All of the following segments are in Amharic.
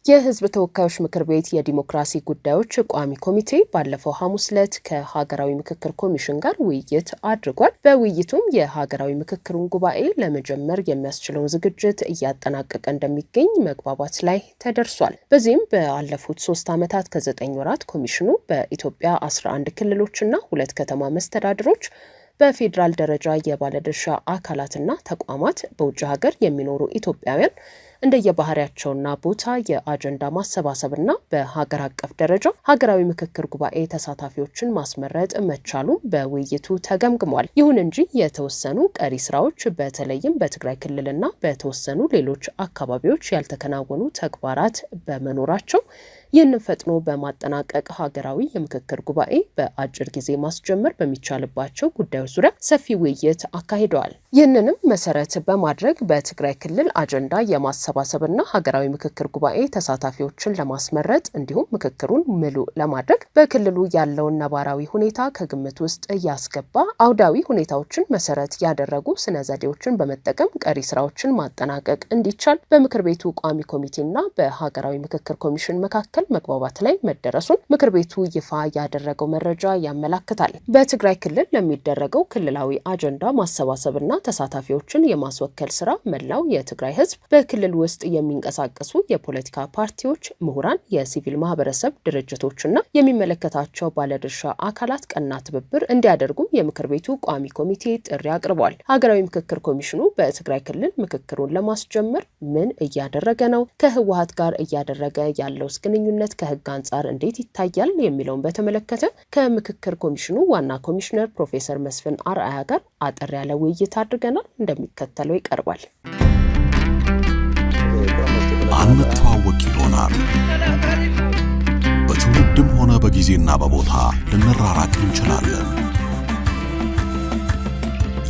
የህዝብ ተወካዮች ምክር ቤት የዲሞክራሲ ጉዳዮች ቋሚ ኮሚቴ ባለፈው ሐሙስ ዕለት ከሀገራዊ ምክክር ኮሚሽን ጋር ውይይት አድርጓል። በውይይቱም የሀገራዊ ምክክሩን ጉባኤ ለመጀመር የሚያስችለውን ዝግጅት እያጠናቀቀ እንደሚገኝ መግባባት ላይ ተደርሷል። በዚህም ባለፉት 3 ዓመታት ከ9 ወራት ኮሚሽኑ በኢትዮጵያ 11 ክልሎችና 2 ከተማ መስተዳድሮች በፌዴራል ደረጃ የባለድርሻ አካላትና ተቋማት በውጭ ሀገር የሚኖሩ ኢትዮጵያውያን እንደየባህሪያቸውና ቦታ የአጀንዳ ማሰባሰብና በሀገር አቀፍ ደረጃ ሀገራዊ ምክክር ጉባኤ ተሳታፊዎችን ማስመረጥ መቻሉም በውይይቱ ተገምግሟል። ይሁን እንጂ የተወሰኑ ቀሪ ስራዎች በተለይም በትግራይ ክልልና በተወሰኑ ሌሎች አካባቢዎች ያልተከናወኑ ተግባራት በመኖራቸው ይህንን ፈጥኖ በማጠናቀቅ ሀገራዊ የምክክር ጉባኤ በአጭር ጊዜ ማስጀመር በሚቻልባቸው ጉዳዮች ዙሪያ ሰፊ ውይይት አካሂደዋል። ይህንንም መሰረት በማድረግ በትግራይ ክልል አጀንዳ የማሰባሰብና ሀገራዊ ምክክር ጉባኤ ተሳታፊዎችን ለማስመረጥ እንዲሁም ምክክሩን ምሉ ለማድረግ በክልሉ ያለውን ነባራዊ ሁኔታ ከግምት ውስጥ ያስገባ አውዳዊ ሁኔታዎችን መሰረት ያደረጉ ስነ ዘዴዎችን በመጠቀም ቀሪ ስራዎችን ማጠናቀቅ እንዲቻል በምክር ቤቱ ቋሚ ኮሚቴና በሀገራዊ ምክክር ኮሚሽን መካከል መግባባት ላይ መደረሱን ምክር ቤቱ ይፋ ያደረገው መረጃ ያመላክታል። በትግራይ ክልል ለሚደረገው ክልላዊ አጀንዳ ማሰባሰብና ተሳታፊዎችን የማስወከል ስራ መላው የትግራይ ህዝብ በክልል ውስጥ የሚንቀሳቀሱ የፖለቲካ ፓርቲዎች፣ ምሁራን፣ የሲቪል ማህበረሰብ ድርጅቶችና የሚመለከታቸው ባለድርሻ አካላት ቀና ትብብር እንዲያደርጉም የምክር ቤቱ ቋሚ ኮሚቴ ጥሪ አቅርቧል። ሀገራዊ ምክክር ኮሚሽኑ በትግራይ ክልል ምክክሩን ለማስጀመር ምን እያደረገ ነው? ከህወሓት ጋር እያደረገ ያለው ግንኙነት ከህግ አንጻር እንዴት ይታያል? የሚለውን በተመለከተ ከምክክር ኮሚሽኑ ዋና ኮሚሽነር ፕሮፌሰር መስፍን አርአያ ጋር አጠር ያለ ውይይት አድርገናል። እንደሚከተለው ይቀርባል። አንተዋወቅ ይሆናል። በትውልድም ሆነ በጊዜና በቦታ ልንራራቅ እንችላለን።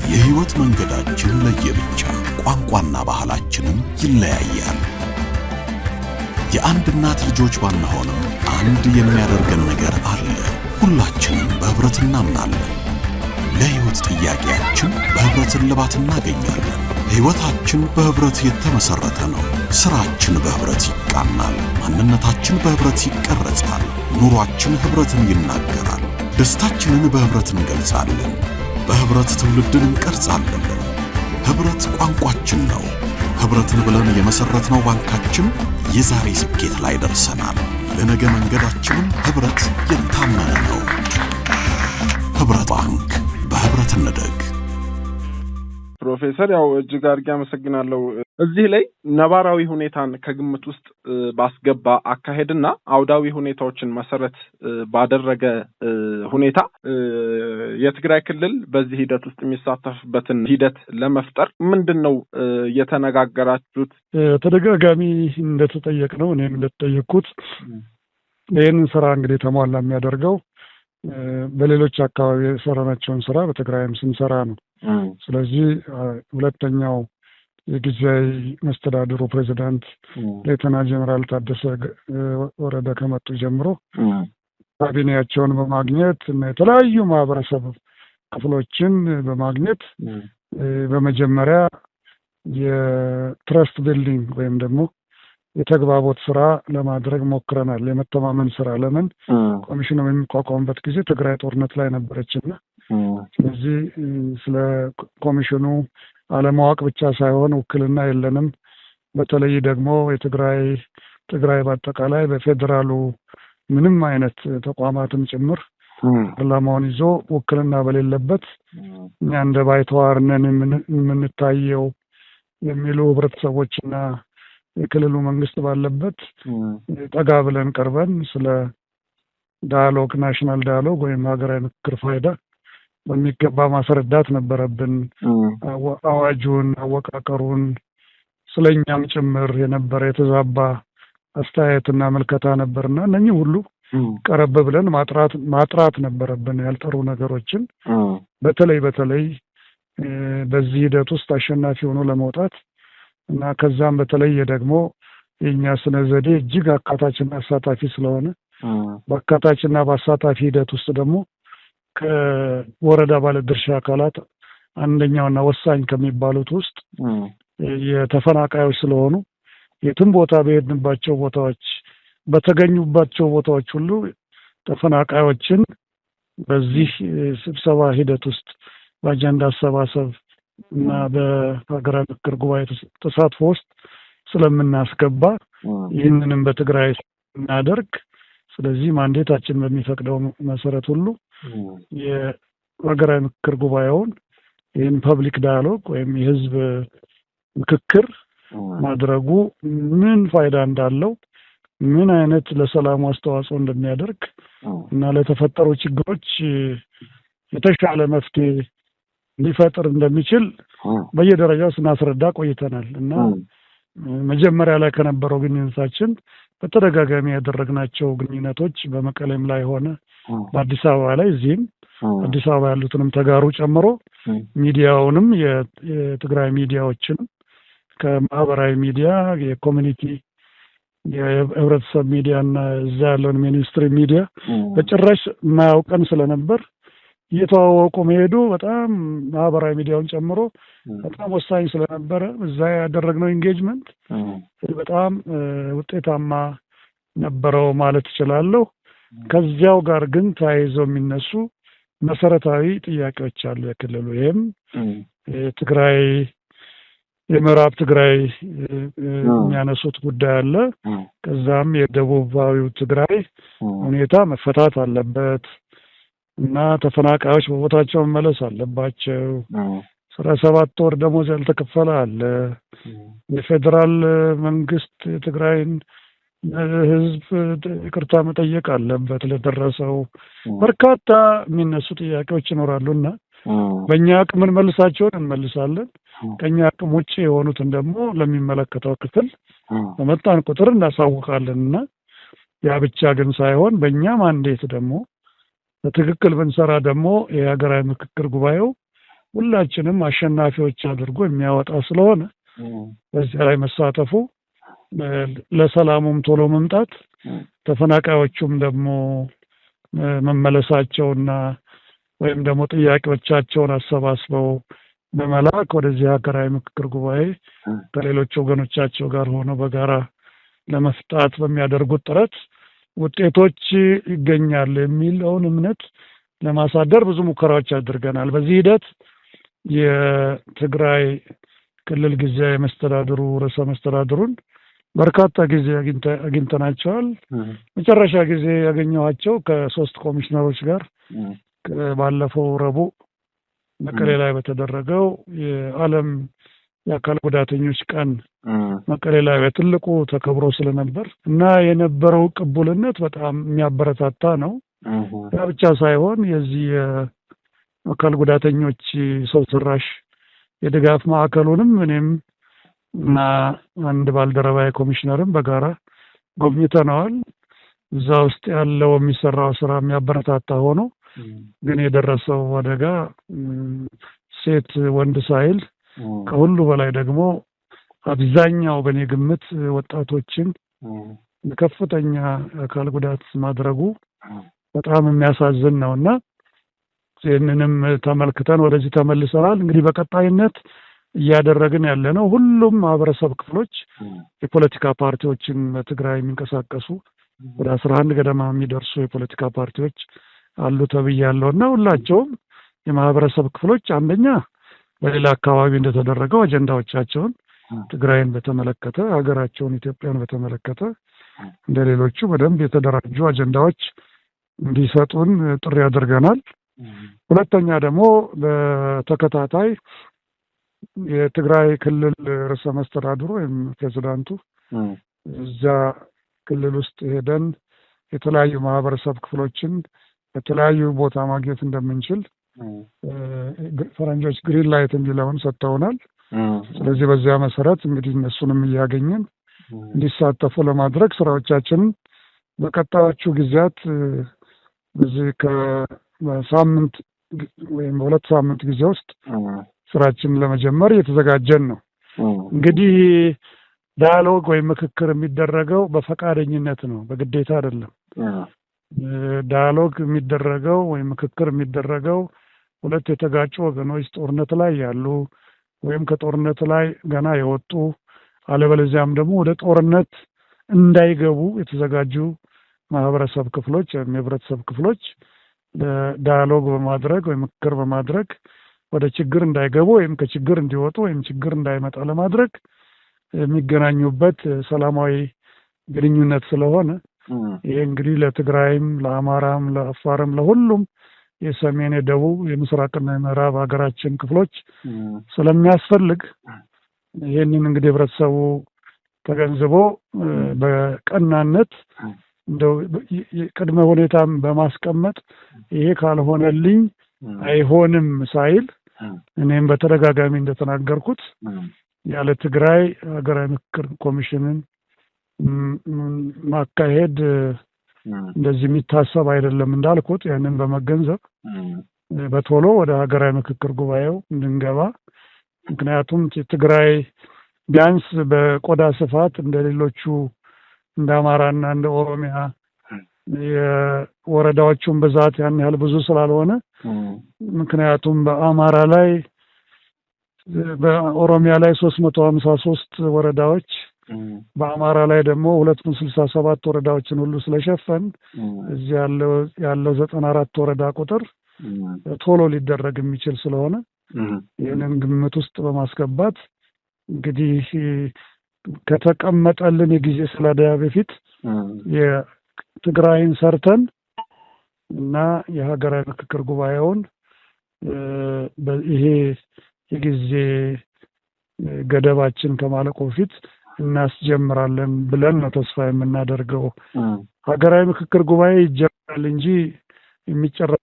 የህይወት መንገዳችን ለየብቻ፣ ቋንቋና ባህላችንም ይለያያል። የአንድ እናት ልጆች ባንሆንም አንድ የሚያደርገን ነገር አለ። ሁላችንም በህብረት እናምናለን። ለህይወት ጥያቄያችን በህብረት እልባት እናገኛለን። ህይወታችን በህብረት የተመሰረተ ነው። ስራችን በህብረት ይቃናል። ማንነታችን በህብረት ይቀረጻል። ኑሯችን ህብረትን ይናገራል። ደስታችንን በህብረት እንገልጻለን። በህብረት ትውልድን እንቀርጻለን። ህብረት ቋንቋችን ነው። ህብረትን ብለን የመሰረትነው ባንካችን የዛሬ ስኬት ላይ ደርሰናል። ለነገ መንገዳችንም ህብረት የታመነ ነው። ህብረት ባንክ፣ በህብረት እንደግ። ፕሮፌሰር እጅግ አድርጌ አመሰግናለሁ። እዚህ ላይ ነባራዊ ሁኔታን ከግምት ውስጥ ባስገባ አካሄድና አውዳዊ ሁኔታዎችን መሰረት ባደረገ ሁኔታ የትግራይ ክልል በዚህ ሂደት ውስጥ የሚሳተፍበትን ሂደት ለመፍጠር ምንድነው የተነጋገራችሁት? ተደጋጋሚ እንደተጠየቅነው እኔም እንደተጠየቅኩት ይህንን ስራ እንግዲህ ተሟላ የሚያደርገው በሌሎች አካባቢ የሰራናቸውን ስራ በትግራይም ስንሰራ ነው። ስለዚህ ሁለተኛው የጊዜያዊ መስተዳድሩ ፕሬዚዳንት ሌተና ጀነራል ታደሰ ወረደ ከመጡ ጀምሮ ካቢኔያቸውን በማግኘት እና የተለያዩ ማህበረሰብ ክፍሎችን በማግኘት በመጀመሪያ የትረስት ቢልዲንግ ወይም ደግሞ የተግባቦት ስራ ለማድረግ ሞክረናል። የመተማመን ስራ ለምን ኮሚሽኑ በሚቋቋምበት ጊዜ ትግራይ ጦርነት ላይ ነበረችና ስለዚህ ስለ ኮሚሽኑ አለማወቅ ብቻ ሳይሆን ውክልና የለንም። በተለይ ደግሞ ትግራይ በአጠቃላይ በፌዴራሉ ምንም አይነት ተቋማትም ጭምር ፓርላማውን ይዞ ውክልና በሌለበት እኛ እንደ ባይተዋር ነን የምንታየው የሚሉ ህብረተሰቦችና የክልሉ መንግስት ባለበት ጠጋ ብለን ቀርበን ስለ ዳያሎግ፣ ናሽናል ዳያሎግ ወይም ሀገራዊ ምክክር ፋይዳ በሚገባ ማስረዳት ነበረብን። አዋጁን፣ አወቃቀሩን፣ ስለኛም ጭምር የነበረ የተዛባ አስተያየትና መልከታ ነበርና እነኚህ ሁሉ ቀረብ ብለን ማጥራት ነበረብን። ያልጠሩ ነገሮችን በተለይ በዚህ ሂደት ውስጥ አሸናፊ ሆኖ ለመውጣት እና ከዛም በተለየ ደግሞ የኛ ስነ ዘዴ እጅግ አካታችና አሳታፊ ስለሆነ በአካታችና በአሳታፊ ሂደት ውስጥ ደግሞ ከወረዳ ባለድርሻ አካላት አንደኛውና ወሳኝ ከሚባሉት ውስጥ የተፈናቃዮች ስለሆኑ የትም ቦታ በሄድንባቸው ቦታዎች በተገኙባቸው ቦታዎች ሁሉ ተፈናቃዮችን በዚህ ስብሰባ ሂደት ውስጥ በአጀንዳ አሰባሰብ እና በሀገራዊ ምክክር ጉባኤ ተሳትፎ ውስጥ ስለምናስገባ ይህንንም በትግራይ እናደርግ። ስለዚህ ማንዴታችን በሚፈቅደው መሰረት ሁሉ የሀገራዊ ምክክር ጉባኤውን ይህን ፐብሊክ ዳያሎግ ወይም የህዝብ ምክክር ማድረጉ ምን ፋይዳ እንዳለው፣ ምን አይነት ለሰላሙ አስተዋጽኦ እንደሚያደርግ እና ለተፈጠሩ ችግሮች የተሻለ መፍትሄ ሊፈጥር እንደሚችል በየደረጃው ስናስረዳ ቆይተናል እና መጀመሪያ ላይ ከነበረው ግንኙነታችን በተደጋጋሚ ያደረግናቸው ግንኙነቶች በመቀሌም ላይ ሆነ በአዲስ አበባ ላይ እዚህም አዲስ አበባ ያሉትንም ተጋሩ ጨምሮ ሚዲያውንም የትግራይ ሚዲያዎችን ከማህበራዊ ሚዲያ የኮሚኒቲ የህብረተሰብ ሚዲያ እና እዛ ያለውን ሚኒስትሪ ሚዲያ በጭራሽ የማያውቀን ስለነበር እየተዋወቁ መሄዱ በጣም ማህበራዊ ሚዲያውን ጨምሮ በጣም ወሳኝ ስለነበረ እዛ ያደረግነው ኢንጌጅመንት በጣም ውጤታማ ነበረው ማለት እችላለሁ። ከዚያው ጋር ግን ተያይዘው የሚነሱ መሰረታዊ ጥያቄዎች አሉ የክልሉ። ይህም ትግራይ የምዕራብ ትግራይ የሚያነሱት ጉዳይ አለ። ከዛም የደቡባዊው ትግራይ ሁኔታ መፈታት አለበት እና ተፈናቃዮች በቦታቸው መመለስ አለባቸው። 17 ወር ደሞዝ ያልተከፈለ አለ። የፌዴራል መንግስት የትግራይን ህዝብ ይቅርታ መጠየቅ አለበት ለደረሰው። በርካታ የሚነሱ ጥያቄዎች ይኖራሉና በእኛ አቅም እንመልሳቸውን እንመልሳለን። ከኛ አቅም ውጭ የሆኑትን ደግሞ ለሚመለከተው ክፍል በመጣን ቁጥር እናሳውቃለንና ያ ብቻ ግን ሳይሆን በእኛ ማንዴት ደግሞ በትክክል ብንሰራ ደግሞ የሀገራዊ ምክክር ጉባኤው ሁላችንም አሸናፊዎች አድርጎ የሚያወጣ ስለሆነ በዚህ ላይ መሳተፉ ለሰላሙም ቶሎ መምጣት ተፈናቃዮቹም ደግሞ መመለሳቸውና ወይም ደግሞ ጥያቄዎቻቸውን አሰባስበው በመላክ ወደዚህ ሀገራዊ ምክክር ጉባኤ ከሌሎች ወገኖቻቸው ጋር ሆነው በጋራ ለመፍታት በሚያደርጉት ጥረት ውጤቶች ይገኛል የሚለውን እምነት ለማሳደር ብዙ ሙከራዎች አድርገናል። በዚህ ሂደት የትግራይ ክልል ጊዜያዊ መስተዳድሩ ርዕሰ መስተዳድሩን በርካታ ጊዜ አግኝተናቸዋል። መጨረሻ ጊዜ ያገኘኋቸው ከ3 ኮሚሽነሮች ጋር ባለፈው ረቡዕ መቀሌ ላይ በተደረገው የዓለም የአካል ጉዳተኞች ቀን መቀሌ ላይ በትልቁ ተከብሮ ስለነበር እና የነበረው ቅቡልነት በጣም የሚያበረታታ ነው። ያ ብቻ ሳይሆን የዚህ የአካል ጉዳተኞች ሰው ሰራሽ የድጋፍ ማዕከሉንም እኔም እና አንድ ባልደረባዊ ኮሚሽነርም በጋራ ጎብኝተነዋል። እዛ ውስጥ ያለው የሚሰራው ስራ የሚያበረታታ ሆኖ ግን የደረሰው አደጋ ሴት ወንድ ሳይል ከሁሉ በላይ ደግሞ አብዛኛው በኔ ግምት ወጣቶችን ከፍተኛ አካል ጉዳት ማድረጉ በጣም የሚያሳዝን ነውና ይህንንም ተመልክተን ወደዚህ ተመልሰናል። እንግዲህ በቀጣይነት እያደረግን ያለነው ሁሉም ማህበረሰብ ክፍሎች የፖለቲካ ፓርቲዎችን በትግራይ የሚንቀሳቀሱ ወደ 11 ገደማ የሚደርሱ የፖለቲካ ፓርቲዎች አሉ ተብያለሁና ሁላቸውም የማህበረሰብ ክፍሎች አንደኛ በሌላ አካባቢ እንደተደረገው አጀንዳዎቻቸውን ትግራይን በተመለከተ ሀገራቸውን ኢትዮጵያን በተመለከተ እንደሌሎቹ በደንብ የተደራጁ አጀንዳዎች እንዲሰጡን ጥሪ አድርገናል። ሁለተኛ ደግሞ በተከታታይ የትግራይ ክልል ርዕሰ መስተዳድሩ ወይም ፕሬዝዳንቱ እዛ ክልል ውስጥ ሄደን የተለያዩ ማህበረሰብ ክፍሎችን በተለያዩ ቦታ ማግኘት እንደምንችል ፈረንጆች ግሪን ላይት የሚለውን ሰጥተውናል። ስለዚህ በዚያ መሰረት እንግዲህ እነሱንም እያገኘን እንዲሳተፉ ለማድረግ ስራዎቻችንን በቀጣዮቹ ጊዜያት በዚህ ከሳምንት ወይም በሁለት ሳምንት ጊዜ ውስጥ ስራችንን ለመጀመር እየተዘጋጀን ነው። እንግዲህ ዳያሎግ ወይም ምክክር የሚደረገው በፈቃደኝነት ነው፣ በግዴታ አይደለም። ዳያሎግ የሚደረገው ወይም ምክክር የሚደረገው ሁለት የተጋጩ ወገኖች ጦርነት ላይ ያሉ ወይም ከጦርነት ላይ ገና የወጡ አለበለዚያም ደግሞ ወደ ጦርነት እንዳይገቡ የተዘጋጁ ማህበረሰብ ክፍሎች ወይም የህብረተሰብ ክፍሎች ዳያሎግ በማድረግ ወይም ምክክር በማድረግ ወደ ችግር እንዳይገቡ ወይም ከችግር እንዲወጡ ወይም ችግር እንዳይመጣ ለማድረግ የሚገናኙበት ሰላማዊ ግንኙነት ስለሆነ ይሄ እንግዲህ ለትግራይም ለአማራም ለአፋርም ለሁሉም የሰሜን የደቡብ የምስራቅና የምዕራብ ሀገራችን ክፍሎች ስለሚያስፈልግ ይሄንን እንግዲህ ህብረተሰቡ ተገንዝቦ በቀናነት እንደው ቅድመ ሁኔታም በማስቀመጥ ይሄ ካልሆነልኝ አይሆንም ሳይል እኔም በተደጋጋሚ እንደተናገርኩት ያለ ትግራይ ሀገራዊ ምክክር ኮሚሽንን ማካሄድ እንደዚህ የሚታሰብ አይደለም እንዳልኩት ያንን በመገንዘብ በቶሎ ወደ ሀገራዊ ምክክር ጉባኤው እንድንገባ ምክንያቱም ትግራይ ቢያንስ በቆዳ ስፋት እንደሌሎቹ እንደ አማራና እንደ ኦሮሚያ የወረዳዎቹን ብዛት ያን ያህል ብዙ ስላልሆነ ምክንያቱም በኦሮሚያ ላይ 353 ወረዳዎች በአማራ ላይ ደግሞ 267 ወረዳዎችን ሁሉ ስለሸፈን እዚህ ያለው 94 ወረዳ ቁጥር ቶሎ ሊደረግ የሚችል ስለሆነ ይህንን ግምት ውስጥ በማስገባት እንግዲህ ከተቀመጠልን የጊዜ ሰሌዳ በፊት የትግራይን ሰርተን እና የሀገራዊ ምክክር ጉባኤውን ይሄ የጊዜ ገደባችን ከማለቁ በፊት እናስጀምራለን ብለን ነው ተስፋ የምናደርገው። ሀገራዊ ምክክር ጉባኤ ይጀምራል እንጂ የሚጨረስ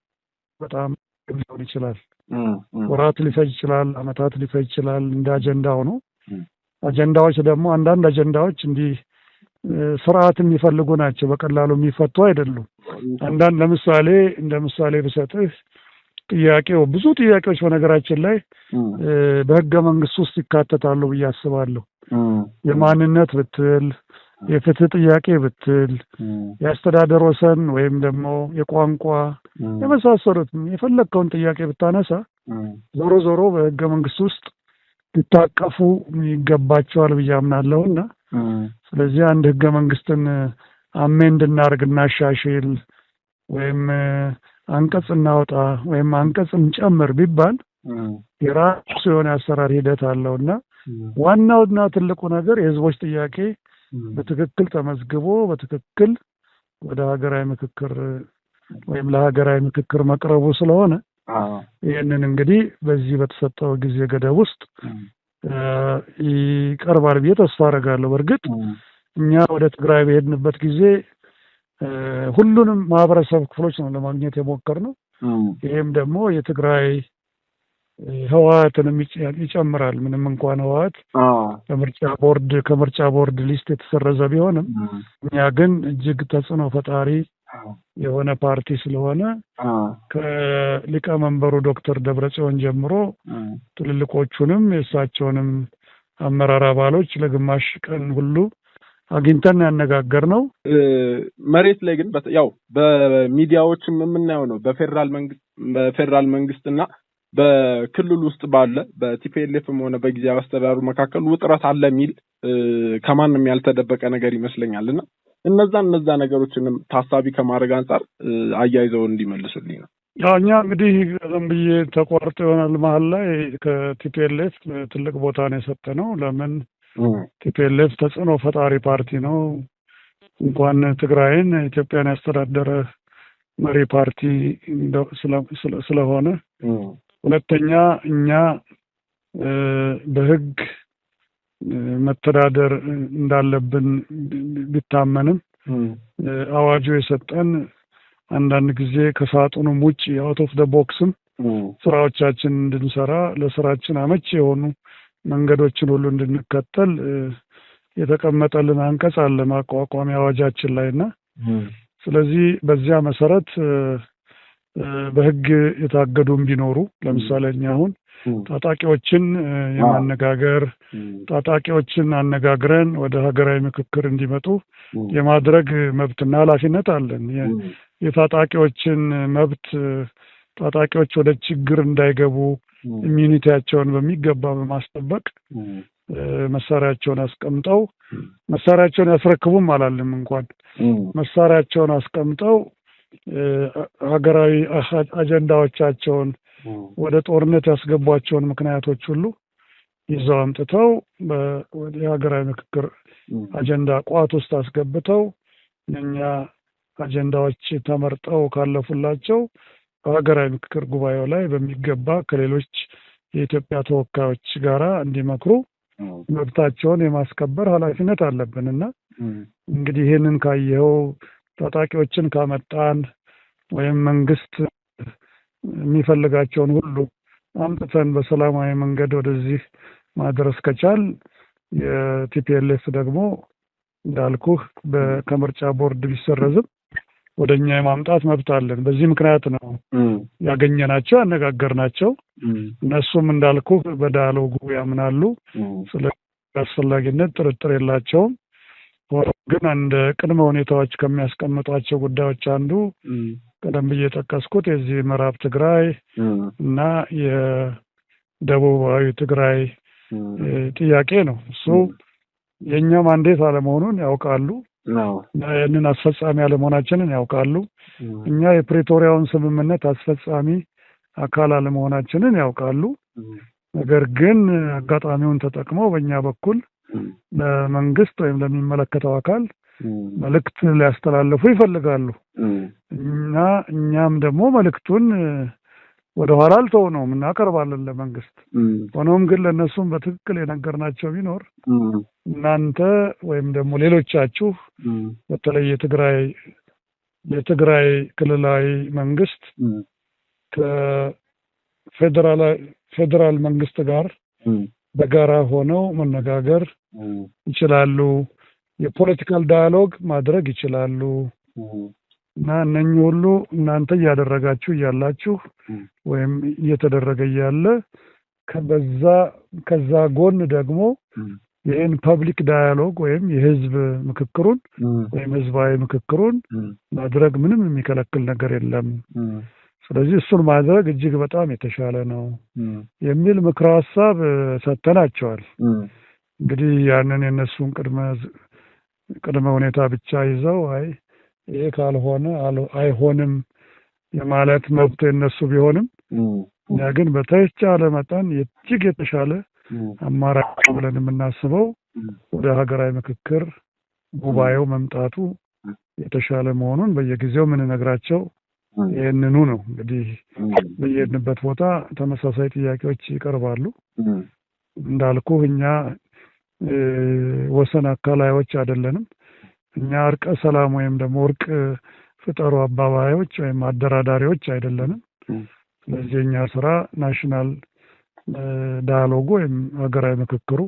በጣም ሊሆን ይችላል። ወራት ሊፈጅ ይችላል፣ አመታት ሊፈጅ ይችላል። እንደ አጀንዳው ነው። አጀንዳዎች ደግሞ አንዳንድ አጀንዳዎች እንዲህ ስርዓት የሚፈልጉ ናቸው፣ በቀላሉ የሚፈቱ አይደሉም። አንዳንድ እንደ ምሳሌ ብሰጥህ ጥያቄው ብዙ ጥያቄዎች በነገራችን ላይ በህገ መንግስት ውስጥ ይካተታሉ ብዬ አስባለሁ። የማንነት ብትል፣ የፍትህ ጥያቄ ብትል፣ የአስተዳደር ወሰን ወይም ደግሞ የቋንቋ የመሳሰሉት የፈለግከውን ጥያቄ ብታነሳ ዞሮ ዞሮ በህገ መንግስት ውስጥ ሊታቀፉ ይገባቸዋል ብዬ አምናለሁና ስለዚህ አንድ ህገ መንግስትን አሜንድ እናድርግ እናሻሽል ወይም አንቀጽ እናውጣ ወይም አንቀጽ እንጨምር ቢባል የራሱ የሆነ አሰራር ሂደት አለውና ዋናውና ትልቁ ነገር የህዝቦች ጥያቄ በትክክል ተመዝግቦ በትክክል ወደ ሀገራዊ ምክክር ወይም ለሀገራዊ ምክክር መቅረቡ ስለሆነ ይሄንን እንግዲህ በዚህ በተሰጠው ጊዜ ገደብ ውስጥ ይቀርባል ብዬ ተስፋ አደርጋለሁ። በእርግጥ እኛ ወደ ትግራይ በሄድንበት ጊዜ ሁሉንም ማህበረሰብ ክፍሎች ነው ለማግኘት የሞከርነው። ይሄም ደግሞ የትግራይ ህወሓትንም ይጨምራል። ምንም እንኳን ህወሓት ከምርጫ ቦርድ ሊስት የተሰረዘ ቢሆንም እኛ ግን እጅግ ተጽዕኖ ፈጣሪ የሆነ ፓርቲ ስለሆነ ከሊቀመንበሩ ዶክተር ደብረጽዮን ጀምሮ ትልልቆቹንም የእሳቸውንም አመራር አባሎች ለግማሽ ቀን ሁሉ አግኝተን ያነጋገርነው። መሬት ላይ ግን ያው በሚዲያዎችም የምናየው ነው። በፌደራል መንግስትና በክልል ውስጥ ባለ በቲፒኤልኤፍም ሆነ በጊዜያዊ አስተዳደሩ መካከል ውጥረት አለ የሚል ከማንም ያልተደበቀ ነገር ይመስለኛልና እነዛ ነገሮችንም ታሳቢ ከማድረግ አንጻር አያይዘው እንዲመልሱልኝ ነው። እኛ እንግዲህ ዝም ብዬ ተቋርጦ ይሆናል መሀል ላይ ከቲፒኤልኤፍ ትልቅ ቦታ ነው የሰጠነው። ለምን ቲፒኤልኤፍ ተጽዕኖ ፈጣሪ ፓርቲ ነው። እንኳን ትግራይን ኢትዮጵያን ያስተዳደረ መሪ ፓርቲ ስለሆነ፣ ሁለተኛ እኛ በህግ መተዳደር እንዳለብን ቢታመንም አዋጁ የሰጠን አንዳንድ ጊዜ ከሳጥኑም ውጭ አውት ኦፍ ዘ ቦክስም ስራዎቻችን እንድንሰራ ለስራችን አመቺ የሆኑ መንገዶችን ሁሉ እንድንከተል የተቀመጠልን አንቀጽ አለ ማቋቋሚያ አዋጃችን ላይና ስለዚህ በዚያ መሰረት በህግ የታገዱም ቢኖሩ ለምሳሌ እኛ አሁን ታጣቂዎችን የማነጋገር ታጣቂዎችን አነጋግረን ወደ ሀገራዊ ምክክር እንዲመጡ የማድረግ መብትና ኃላፊነት አለን። የታጣቂዎችን መብት ታጣቂዎች ወደ ችግር እንዳይገቡ ኢሚኒቲያቸውን በሚገባ በማስጠበቅ መሳሪያቸውን አስቀምጠው መሳሪያቸውን ያስረክቡም አላለም እንኳን መሳሪያቸውን አስቀምጠው ሀገራዊ አጀንዳዎቻቸውን ወደ ጦርነት ያስገቧቸውን ምክንያቶች ሁሉ ይዘው አምጥተው በሀገራዊ ምክክር አጀንዳ ቋት ውስጥ አስገብተው እኛ አጀንዳዎች ተመርጠው ካለፉላቸው ሀገራዊ ምክክር ጉባኤው ላይ በሚገባ ከሌሎች የኢትዮጵያ ተወካዮች ጋራ እንዲመክሩ መብታቸውን የማስከበር ኃላፊነት አለብንና እንግዲህ ይሄንን ካየው ታጣቂዎችን ካመጣን ወይም መንግስት የሚፈልጋቸውን ሁሉ አምጥተን በሰላማዊ መንገድ ወደዚህ ማድረስ ከቻል የቲፒኤልኤፍ ደግሞ እንዳልኩህ ከምርጫ ቦርድ ቢሰረዝም ወደኛ የማምጣት መብት አለን። በዚህ ምክንያት ነው ያገኘናቸው ያነጋገርናቸው። እነሱም እንዳልኩህ በዳያሎጉ ያምናሉ። ስለ አስፈላጊነት ጥርጥር የላቸውም። ግን እንደ ቅድመ ሁኔታዎች ከሚያስቀምጧቸው ጉዳዮች አንዱ ቀደም ብዬ ጠቀስኩት የዚህ ምዕራብ ትግራይ እና የደቡባዊ ትግራይ ጥያቄ ነው። እሱ የኛ ማንዴት አለመሆኑን ያውቃሉ። ያንን አስፈጻሚ አለመሆናችንን ያውቃሉ። እኛ የፕሪቶሪያውን ስምምነት አስፈጻሚ አካል አለመሆናችንን ያውቃሉ። ነገር ግን አጋጣሚውን ተጠቅመው በእኛ በኩል ለመንግስት ወይም ለሚመለከተው አካል መልእክት ሊያስተላልፉ ይፈልጋሉ እና እኛም ደግሞ መልእክቱን ወደ ኋላ አልተውነውም እናቀርባለን ለመንግስት። ሆኖም ግን ለእነሱም በትክክል የነገርናቸው ቢኖር እናንተ ወይም ደግሞ ሌሎቻችሁ በተለይ የትግራይ ክልላዊ መንግስት ከፌዴራል መንግስት ጋር በጋራ ሆነው መነጋገር ይችላሉ፣ የፖለቲካል ዳያሎግ ማድረግ ይችላሉ እና እነኚህ ሁሉ እናንተ እያደረጋችሁ እያላችሁ ወይም እየተደረገ እያለ ከዛ ጎን ደግሞ ይህን ፐብሊክ ዳያሎግ ወይም የህዝብ ምክክሩን ወይም ህዝባዊ ምክክሩን ማድረግ ምንም የሚከለክል ነገር የለም። ስለዚህ እሱን ማድረግ እጅግ በጣም የተሻለ ነው የሚል ምክረ ሀሳብ ሰጥተናቸዋል። እንግዲህ ያንን የነሱን ቅድመ ሁኔታ ብቻ ይዘው ይሄ ካልሆነ አይሆንም የማለት መብት የነሱ ቢሆንም እኛ ግን በተቻለ መጠን እጅግ የተሻለ አማራጭ ብለን የምናስበው ወደ ሀገራዊ ምክክር ጉባኤው መምጣቱ የተሻለ መሆኑን በየጊዜው የምንነግራቸው ይህንኑ ነው። እንግዲህ በየሄድንበት ቦታ ተመሳሳይ ጥያቄዎች ይቀርባሉ። እንዳልኩህ እኛ ወሰን አካላዮች አይደለንም። እኛ እርቀ ሰላም ወይም ደግሞ እርቅ ፍጠሩ አባባዮች ወይም አደራዳሪዎች አይደለንም። ስለዚህ የኛ ስራ ናሽናል ዳያሎጉ ወይም ሀገራዊ ምክክሩ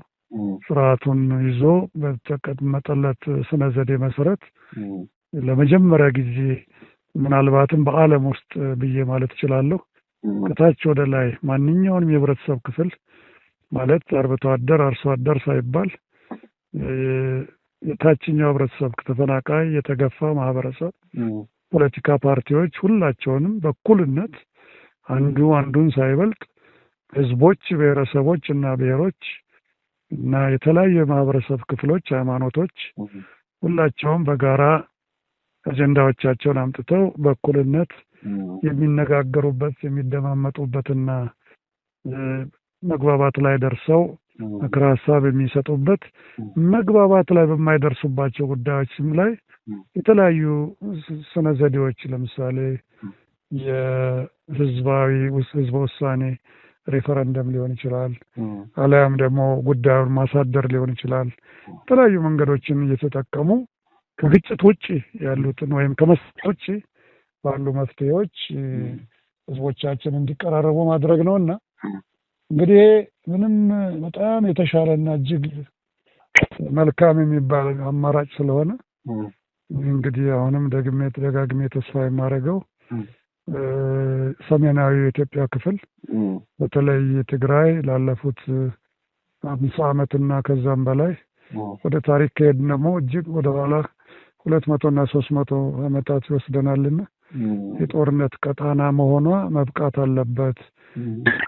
ስርዓቱን ይዞ በተቀመጠለት ስነ ዘዴ መሰረት ለመጀመሪያ ጊዜ ምናልባትም በዓለም ውስጥ ብዬ ማለት እችላለሁ ከታች ወደ ላይ ማንኛውንም የህብረተሰብ ክፍል ማለት አርብቶ አደር አርሶ አደር ሳይባል የታችኛው ህብረተሰብ ተፈናቃይ የተገፋ ማህበረሰብ ፖለቲካ ፓርቲዎች ሁላቸውንም በኩልነት አንዱን ሳይበልጥ ህዝቦች ብሔረሰቦች እና ብሔሮች እና የተለያዩ የማህበረሰብ ክፍሎች ሃይማኖቶች ሁላቸውም በጋራ አጀንዳዎቻቸውን አምጥተው በኩልነት የሚነጋገሩበት የሚደማመጡበትና መግባባት ላይ ደርሰው ምክረ ሀሳብ የሚሰጡበት መግባባት ላይ በማይደርሱባቸው ጉዳዮችም ላይ የተለያዩ ስነ ዘዴዎች ለምሳሌ የህዝባዊ ውሳኔ ሬፈረንደም ሊሆን ይችላል፣ አለያም ደግሞ ጉዳዩን ማሳደር ሊሆን ይችላል። የተለያዩ መንገዶችን እየተጠቀሙ ከግጭት ውጭ ያሉትን ወይም ከመስጠት ውጭ ባሉ መፍትሄዎች ህዝቦቻችን እንዲቀራረቡ ማድረግ ነውና እንግዲህ ምንም በጣም የተሻለና እጅግ መልካም የሚባል አማራጭ ስለሆነ እንግዲህ አሁንም ደጋግሜ ተስፋ የማደርገው ሰሜናዊ የኢትዮጵያ ክፍል በተለይ ትግራይ ላለፉት 50 ዓመትና ከዛም በላይ ወደ ታሪክ ከሄድን ደግሞ እጅግ ወደ ኋላ 200 እና 300 ዓመታት ይወስደናልና የጦርነት ቀጣና መሆኗ መብቃት አለበት።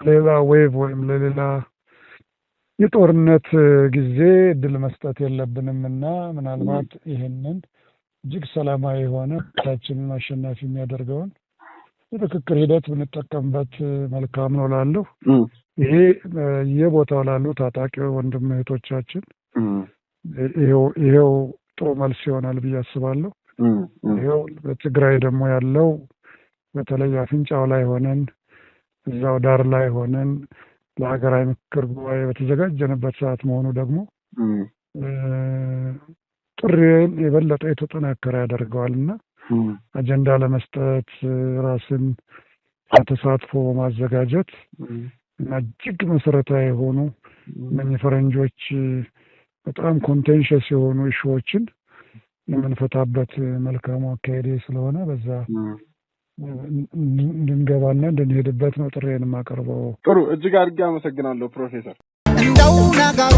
ሌላ ዌቭ ወይም ለሌላ የጦርነት ጊዜ ድል መስጠት የለብንምና ምናልባት ይሄንን እጅግ ሰላማዊ የሆነ ታችንን አሸናፊ የሚያደርገውን የምክክር ሂደት ብንጠቀምበት መልካም ነው እላለሁ። ይሄ የቦታው ላሉ ታጣቂ ወንድም እህቶቻችን ይሄው ጥሩ መልስ ይሆናል ብዬ አስባለሁ። ይሄው በትግራይ ደግሞ ያለው በተለይ አፍንጫው ላይ ሆነን እዛው ዳር ላይ ሆነን ለሀገራዊ ምክክር ጉባኤ በተዘጋጀንበት ሰዓት መሆኑ ደግሞ ጥሪውን የበለጠ የተጠናከረ ያደርገዋልና አጀንዳ ለመስጠት ራስን ተሳትፎ ማዘጋጀት እና እጅግ መሰረታዊ የሆኑ እነኚህ ፈረንጆች በጣም ኮንቴንሽስ የሆኑ ኢሹዎችን የምንፈታበት መልካሙ አካሄድ ስለሆነ በዛ እንድንገባና እንድንሄድበት ነው ጥሬን የማቀርበው። ጥሩ፣ እጅግ አድርጌ አመሰግናለሁ ፕሮፌሰር። እንደው ነገሩ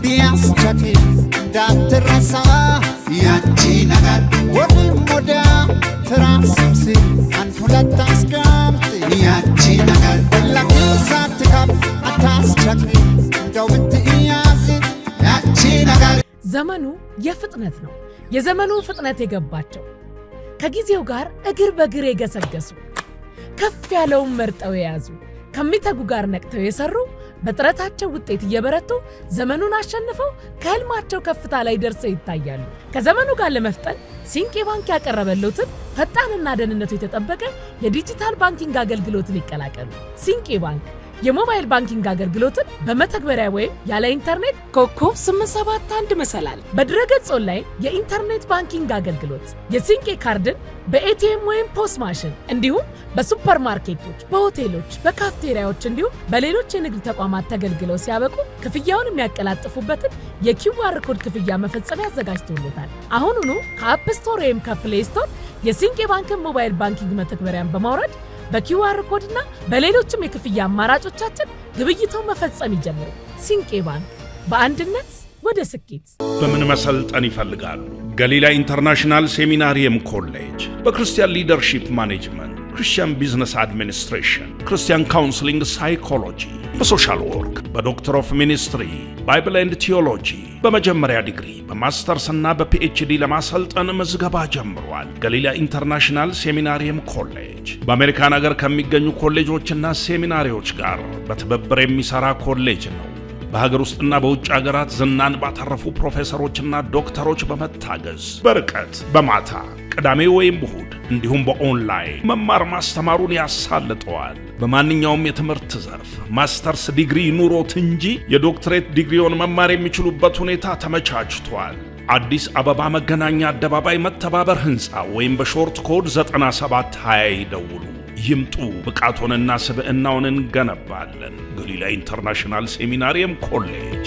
ቢያስቸግር እንዳትረሳ ያቺ ነገር ወዲም ወዲያ ትራስምስ አንድ ሁለት አስቀምጥ ያቺ ነገር ለኪሳት ከፍ አታስቸግር እንደው ብትያዝ ያቺ ነገር። ዘመኑ የፍጥነት ነው። የዘመኑ ፍጥነት የገባቸው ከጊዜው ጋር እግር በእግር የገሰገሱ ከፍ ያለውን መርጠው የያዙ ከሚተጉ ጋር ነቅተው የሰሩ በጥረታቸው ውጤት እየበረቱ ዘመኑን አሸንፈው ከህልማቸው ከፍታ ላይ ደርሰው ይታያሉ። ከዘመኑ ጋር ለመፍጠን ሲንቄ ባንክ ያቀረበልዎትን ፈጣንና ደህንነቱ የተጠበቀ የዲጂታል ባንኪንግ አገልግሎትን ይቀላቀሉ። ሲንቄ ባንክ የሞባይል ባንኪንግ አገልግሎትን በመተግበሪያ ወይም ያለ ኢንተርኔት ኮከብ 871 መሰላል በድረገጽ ላይ የኢንተርኔት ባንኪንግ አገልግሎት የሲንቄ ካርድን በኤቲኤም ወይም ፖስ ማሽን እንዲሁም በሱፐርማርኬቶች፣ በሆቴሎች፣ በካፍቴሪያዎች እንዲሁም በሌሎች የንግድ ተቋማት ተገልግለው ሲያበቁ ክፍያውን የሚያቀላጥፉበትን የኪውአር ኮድ ክፍያ መፈጸሚያ አዘጋጅተውልዎታል። አሁኑኑ ከአፕ ስቶር ወይም ከፕሌይ ስቶር የሲንቄ ባንክን ሞባይል ባንኪንግ መተግበሪያን በማውረድ በኪውአር ኮድና በሌሎችም የክፍያ አማራጮቻችን ግብይቶን መፈጸም ይጀምሩ። ሲንቄ ባንክ በአንድነት ወደ ስኬት። በምን መሰልጠን ይፈልጋሉ? ገሊላ ኢንተርናሽናል ሴሚናሪየም ኮሌጅ በክርስቲያን ሊደርሺፕ ማኔጅመንት፣ ክርስቲያን ቢዝነስ አድሚኒስትሬሽን፣ ክርስቲያን ካውንስሊንግ ሳይኮሎጂ፣ በሶሻል ወርክ፣ በዶክተር ኦፍ ሚኒስትሪ፣ ባይብል ኤንድ ቲዮሎጂ በመጀመሪያ ዲግሪ በማስተርስና በፒኤችዲ ለማሰልጠን ምዝገባ ጀምሯል። ገሊላ ኢንተርናሽናል ሴሚናሪየም ኮሌጅ በአሜሪካን ሀገር ከሚገኙ ኮሌጆችና ሴሚናሪዎች ጋር በትብብር የሚሰራ ኮሌጅ ነው። በሀገር ውስጥና በውጭ ሀገራት ዝናን ባተረፉ ፕሮፌሰሮችና ዶክተሮች በመታገዝ በርቀት በማታ ቅዳሜ ወይም እሁድ እንዲሁም በኦንላይን መማር ማስተማሩን ያሳልጠዋል። በማንኛውም የትምህርት ዘርፍ ማስተርስ ዲግሪ ኑሮት እንጂ የዶክትሬት ዲግሪውን መማር የሚችሉበት ሁኔታ ተመቻችቷል። አዲስ አበባ መገናኛ አደባባይ መተባበር ህንፃ ወይም በሾርት ኮድ 9720 ይደውሉ። ይምጡ። ብቃቶንና ስብዕናውን እንገነባለን። ገሊላ ኢንተርናሽናል ሴሚናሪየም ኮሌጅ